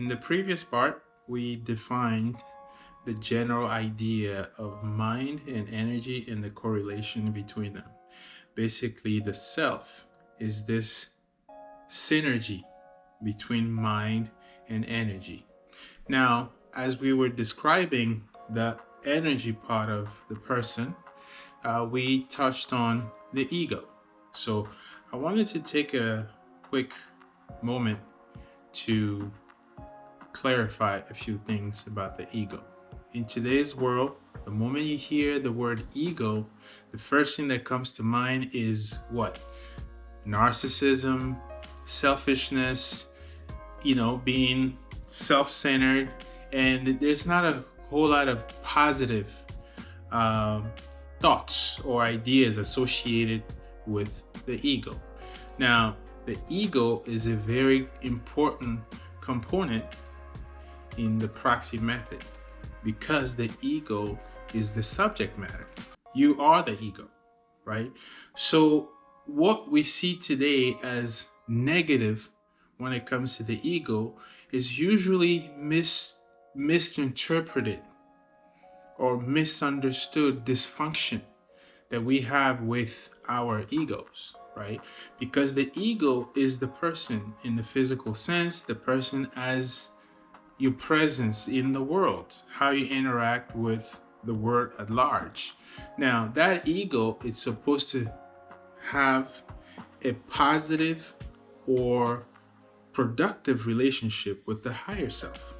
In the previous part, we defined the general idea of mind and energy and the correlation between them. Basically, the self is this synergy between mind and energy. Now, as we were describing the energy part of the person, we touched on the ego. So I wanted to take a quick moment to clarify a few things about the ego. In today's world, the moment you hear the word ego, the first thing that comes to mind is what? Narcissism, selfishness, being self-centered, and there's not a whole lot of positive thoughts or ideas associated with the ego. Now, the ego is a very important component in the proxy method because the ego is the subject matter. You are the ego, right? So what we see today as negative when it comes to the ego is usually misinterpreted or misunderstood dysfunction that we have with our egos, right? Because the ego is the person in the physical sense, the person as your presence in the world, how you interact with the world at large. Now, that ego is supposed to have a positive or productive relationship with the higher self.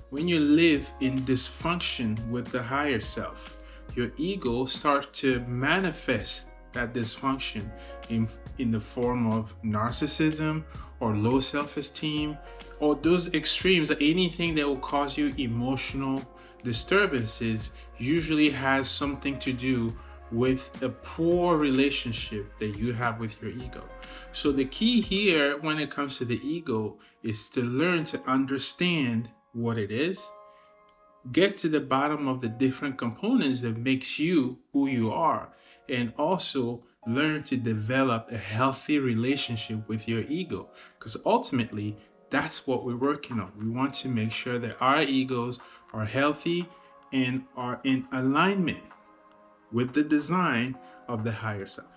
When you live in dysfunction with the higher self, your ego starts to manifest that dysfunction in the form of narcissism or low self-esteem, or those extremes. Anything that will cause you emotional disturbances usually has something to do with a poor relationship that you have with your ego. So the key here when it comes to the ego is to learn to understand what it is, get to the bottom of the different components that makes you who you are, and also learn to develop a healthy relationship with your ego, because ultimately that's what we're working on. We want to make sure that our egos are healthy and are in alignment with the design of the higher self.